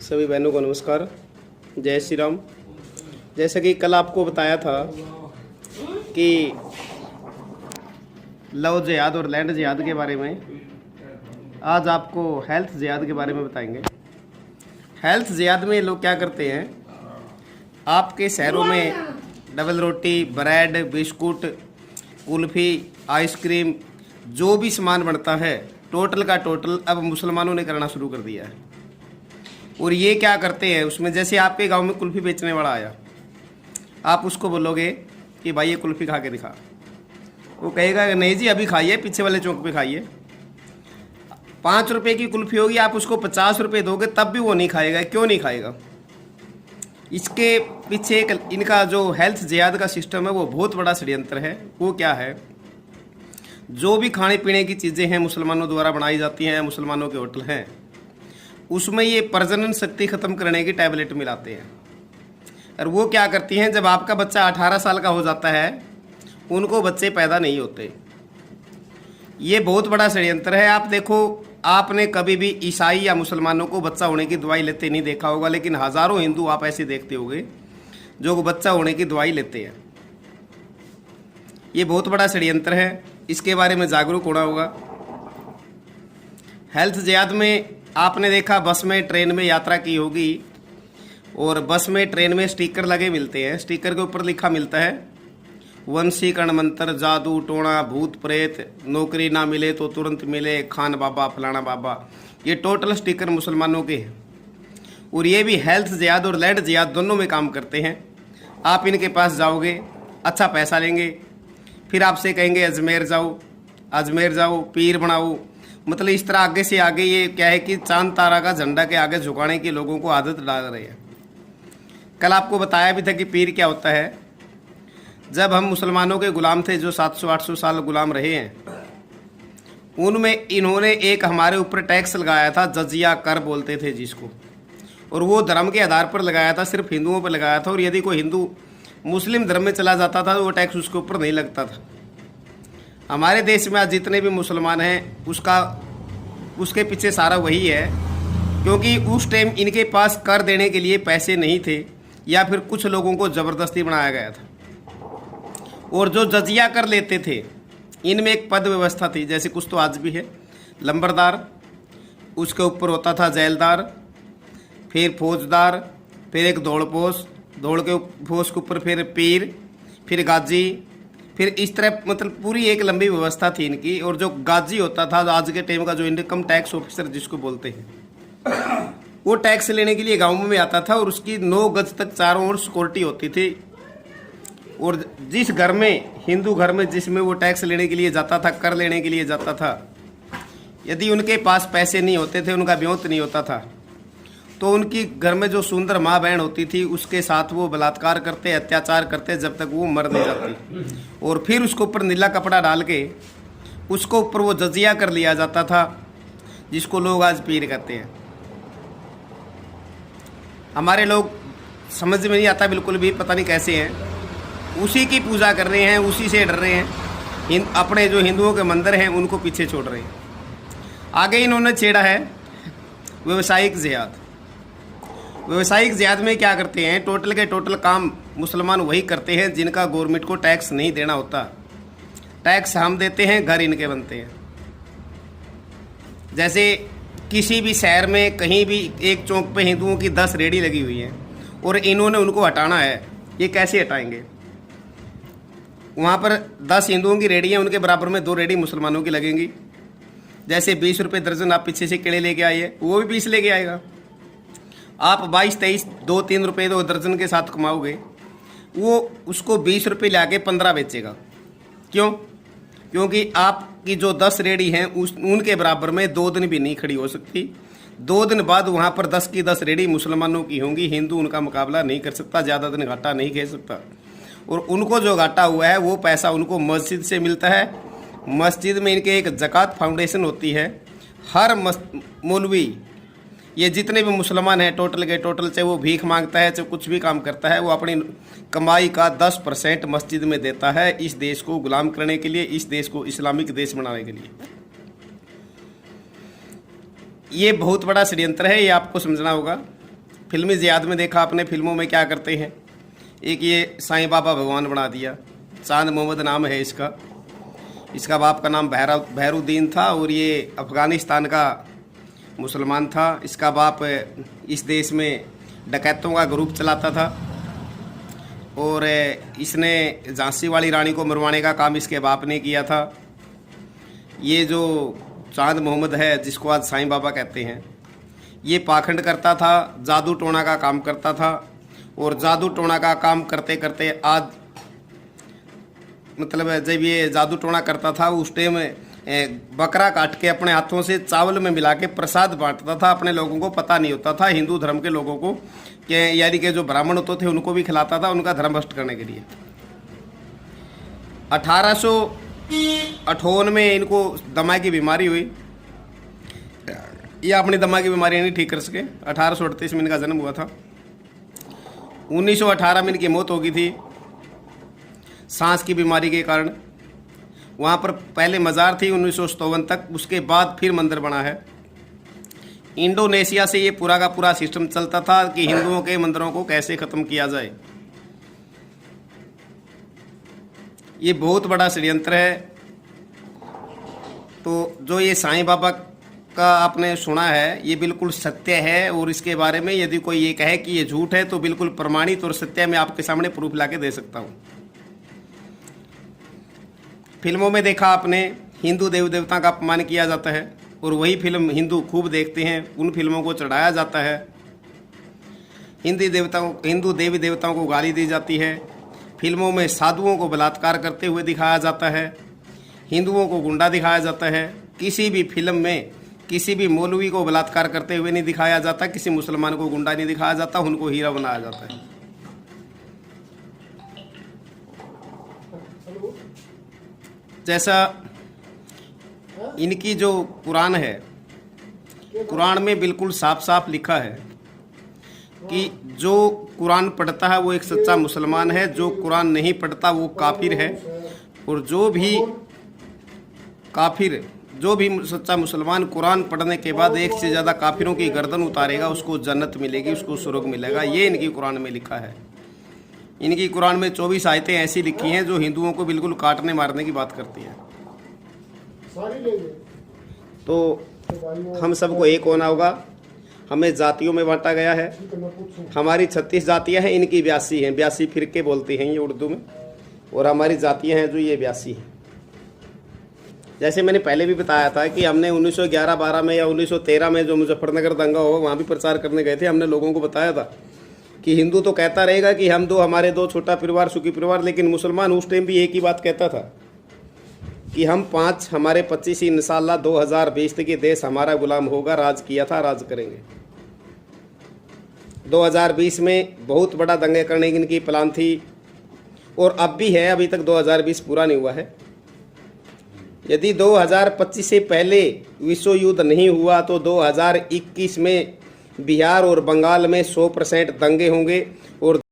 सभी बहनों को नमस्कार, जय श्री राम। जैसा कि कल आपको बताया था कि लव जिहाद और लैंड जिहाद के बारे में, आज आपको हेल्थ जिहाद के बारे में बताएंगे। हेल्थ जिहाद में लोग क्या करते हैं, आपके शहरों में डबल रोटी, ब्रेड, बिस्कुट, कुल्फ़ी, आइसक्रीम, जो भी सामान बनता है टोटल का टोटल अब मुसलमानों ने करना शुरू कर दिया है। और ये क्या करते हैं उसमें, जैसे आपके गांव में कुल्फ़ी बेचने वाला आया, आप उसको बोलोगे कि भाई ये कुल्फ़ी खा के दिखा, वो कहेगा कि नहीं जी अभी खाइए, पीछे वाले चौक पे खाइए। 5 रुपये की कुल्फ़ी होगी, आप उसको 50 रुपये दोगे तब भी वो नहीं खाएगा। क्यों नहीं खाएगा? इसके पीछे एक इनका जो हेल्थ जिहाद का सिस्टम है वो बहुत बड़ा षड्यंत्र है। वो क्या है, जो भी खाने पीने की चीज़ें हैं मुसलमानों द्वारा बनाई जाती हैं, मुसलमानों के होटल हैं, उसमें ये प्रजनन शक्ति ख़त्म करने की टैबलेट मिलाते हैं। और वो क्या करती हैं, जब आपका बच्चा 18 साल का हो जाता है उनको बच्चे पैदा नहीं होते। ये बहुत बड़ा षड्यंत्र है। आप देखो, आपने कभी भी ईसाई या मुसलमानों को बच्चा होने की दवाई लेते नहीं देखा होगा, लेकिन हज़ारों हिंदू आप ऐसे देखते होंगे जो बच्चा होने की दवाई लेते हैं। ये बहुत बड़ा षड्यंत्र है, इसके बारे में जागरूक होना होगा। हेल्थ जिहाद में आपने देखा, बस में ट्रेन में यात्रा की होगी और बस में ट्रेन में स्टिकर लगे मिलते हैं। स्टिकर के ऊपर लिखा मिलता है वंशीकरण मंत्र, जादू टोना, भूत प्रेत, नौकरी ना मिले तो तुरंत मिले, खान बाबा, फलाना बाबा। ये टोटल स्टिकर मुसलमानों के हैं। और ये भी हेल्थ जिहाद और लैंड जिहाद दोनों में काम करते हैं। आप इनके पास जाओगे, अच्छा पैसा लेंगे, फिर आपसे कहेंगे अजमेर जाओ, अजमेर जाओ, पीर बनाओ। मतलब इस तरह आगे से आगे ये क्या है कि चांद तारा का झंडा के आगे झुकाने की लोगों को आदत डाल रहे हैं। कल आपको बताया भी था कि पीर क्या होता है। जब हम मुसलमानों के गुलाम थे, जो 700-800 साल गुलाम रहे हैं, उनमें इन्होंने एक हमारे ऊपर टैक्स लगाया था, जजिया कर बोलते थे जिसको, और वो धर्म के आधार पर लगाया था, सिर्फ हिंदुओं पर लगाया था। और यदि कोई हिंदू मुस्लिम धर्म में चला जाता था तो वो टैक्स उसके ऊपर नहीं लगता था। हमारे देश में आज जितने भी मुसलमान हैं उसके पीछे सारा वही है, क्योंकि उस टाइम इनके पास कर देने के लिए पैसे नहीं थे, या फिर कुछ लोगों को ज़बरदस्ती बनाया गया था। और जो जजिया कर लेते थे, इनमें एक पद व्यवस्था थी, जैसे कुछ तो आज भी है, लंबरदार, उसके ऊपर होता था जैलदार, फिर फौजदार, फिर एक दौड़पोश, दौड़ के पोश के ऊपर फिर पीर, फिर गाजी, फिर इस तरह मतलब पूरी एक लंबी व्यवस्था थी इनकी। और जो गाजी होता था, आज के टाइम का जो इनकम टैक्स ऑफिसर जिसको बोलते हैं, वो टैक्स लेने के लिए गाँव में आता था और उसकी 9 गज तक चारों ओर सिक्योरिटी होती थी। और जिस घर में, हिंदू घर में जिसमें वो टैक्स लेने के लिए जाता था, कर लेने के लिए जाता था, यदि उनके पास पैसे नहीं होते थे, उनका ब्योत नहीं होता था, तो उनकी घर में जो सुंदर माँ बहन होती थी उसके साथ वो बलात्कार करते, अत्याचार करते जब तक वो मर नहीं जाती। और फिर उसके ऊपर नीला कपड़ा डाल के उसको ऊपर वो जजिया कर लिया जाता था, जिसको लोग आज पीर कहते हैं। हमारे लोग समझ में नहीं आता बिल्कुल भी, पता नहीं कैसे हैं, उसी की पूजा कर रहे हैं, उसी से डर रहे हैं। अपने जो हिंदुओं के मंदिर हैं उनको पीछे छोड़ रहे हैं। आगे इन्होंने छेड़ा है व्यवसायिक जिहाद। व्यवसायिक जिहाद में क्या करते हैं, टोटल के टोटल काम मुसलमान वही करते हैं जिनका गवर्नमेंट को टैक्स नहीं देना होता। टैक्स हम देते हैं, घर इनके बनते हैं। जैसे किसी भी शहर में कहीं भी एक चौक पे हिंदुओं की 10 रेडी लगी हुई है और इन्होंने उनको हटाना है, ये कैसे हटाएंगे? वहाँ पर 10 हिंदुओं की रेडी है, उनके बराबर में 2 रेडी मुसलमानों की लगेंगी। जैसे 20 रुपये दर्जन आप पीछे से केले लेके आइए, वो भी 20 लेके आएगा। आप 22-23, 2-3 रुपये 2 दर्जन के साथ कमाओगे, वो उसको 20 रुपये ला के 15 बेचेगा। क्यों? क्योंकि आपकी जो 10 रेडी हैं उनके बराबर में 2 दिन भी नहीं खड़ी हो सकती। 2 दिन बाद वहाँ पर 10 की 10 रेडी मुसलमानों की होंगी। हिंदू उनका मुकाबला नहीं कर सकता, ज़्यादा दिन घाटा नहीं खेल सकता। और उनको जो घाटा हुआ है वो पैसा उनको मस्जिद से मिलता है। मस्जिद में इनके एक ज़कात फाउंडेशन होती है। हर मौलवी, ये जितने भी मुसलमान हैं टोटल के टोटल, चाहे वो भीख मांगता है, चाहे कुछ भी काम करता है, वो अपनी कमाई का 10% मस्जिद में देता है, इस देश को गुलाम करने के लिए, इस देश को इस्लामिक देश बनाने के लिए। ये बहुत बड़ा षड्यंत्र है, ये आपको समझना होगा। फिल्मी जिहाद में देखा आपने फिल्मों में क्या करते हैं। एक ये साईं बाबा भगवान बना दिया, चांद मोहम्मद नाम है इसका बाप का नाम भैरुद्दीन था और ये अफ़गानिस्तान का मुसलमान था। इसका बाप इस देश में डकैतों का ग्रुप चलाता था और इसने झांसी वाली रानी को मरवाने का काम इसके बाप ने किया था। ये जो चांद मोहम्मद है, जिसको आज साईं बाबा कहते हैं, ये पाखंड करता था, जादू टोना का काम करता था और जादू टोना का काम करते करते आज मतलब जब ये जादू टोना करता था उस टाइम बकरा काट के अपने हाथों से चावल में मिला के प्रसाद बांटता था। अपने लोगों को पता नहीं होता था, हिंदू धर्म के लोगों को, कि यानी कि जो ब्राह्मण होते थे उनको भी खिलाता था, उनका धर्म भ्रष्ट करने के लिए। 1858 में इनको दमा की बीमारी हुई। ये अपनी दमा की बीमारी नहीं ठीक कर सके। 1838 में इनका जन्म हुआ था। 1918 में इनकी मौत हो गई थी सांस की बीमारी के कारण। वहाँ पर पहले मज़ार थी 1957 तक, उसके बाद फिर मंदिर बना है। इंडोनेशिया से ये पूरा का पूरा सिस्टम चलता था कि हिंदुओं के मंदिरों को कैसे ख़त्म किया जाए। ये बहुत बड़ा षड्यंत्र है। तो जो ये साईं बाबा का आपने सुना है, ये बिल्कुल सत्य है और इसके बारे में यदि कोई ये कहे कि ये झूठ है तो बिल्कुल प्रमाणित और सत्य मैं आपके सामने प्रूफ ला के दे सकता हूँ। फिल्मों में देखा आपने, हिंदू देव देवता का अपमान किया जाता है और वही फिल्म हिंदू खूब देखते हैं, उन फिल्मों को चढ़ाया जाता है। हिंदू देवी देवताओं को गाली दी जाती है। फिल्मों में साधुओं को बलात्कार करते हुए दिखाया जाता है, हिंदुओं को गुंडा दिखाया जाता है। किसी भी फिल्म में किसी भी मौलवी को बलात्कार करते हुए नहीं दिखाया जाता, किसी मुसलमान को गुंडा नहीं दिखाया जाता, उनको हीरा बनाया जाता है। जैसा इनकी जो कुरान है, कुरान में बिल्कुल साफ साफ लिखा है कि जो कुरान पढ़ता है वो एक सच्चा मुसलमान है, जो कुरान नहीं पढ़ता वो काफिर है, और जो भी सच्चा मुसलमान कुरान पढ़ने के बाद एक से ज़्यादा काफिरों की गर्दन उतारेगा उसको जन्नत मिलेगी, उसको स्वर्ग मिलेगा। ये इनकी कुरान में लिखा है। इनकी कुरान में 24 आयतें ऐसी लिखी हैं जो हिंदुओं को बिल्कुल काटने मारने की बात करती हैं। तो हम सबको एक होना होगा। हमें जातियों में बांटा गया है। हमारी 36 जातियां हैं, इनकी 82 हैं। 82 फिरके बोलते हैं ये उर्दू में, और हमारी जातियां हैं जो ये 82 हैं। जैसे मैंने पहले भी बताया था कि हमने 1911-12 में या 1913 में जो मुजफ्फरनगर दंगा हुआ वहाँ भी प्रचार करने गए थे। हमने लोगों को बताया था कि हिंदू तो कहता रहेगा कि हम हमारे दो छोटा परिवार सुखी परिवार, लेकिन मुसलमान उस टाइम भी एक ही बात कहता था कि हम 5 हमारे 25 इंशाअल्लाह 2020 तक ये देश हमारा गुलाम होगा। राज किया था, राज करेंगे। 2020 में बहुत बड़ा दंगे करने की इनकी प्लान थी और अब भी है। अभी तक 2020 पूरा नहीं हुआ है। यदि 2025 से पहले विश्व युद्ध नहीं हुआ तो 2021 में बिहार और बंगाल में 100% दंगे होंगे और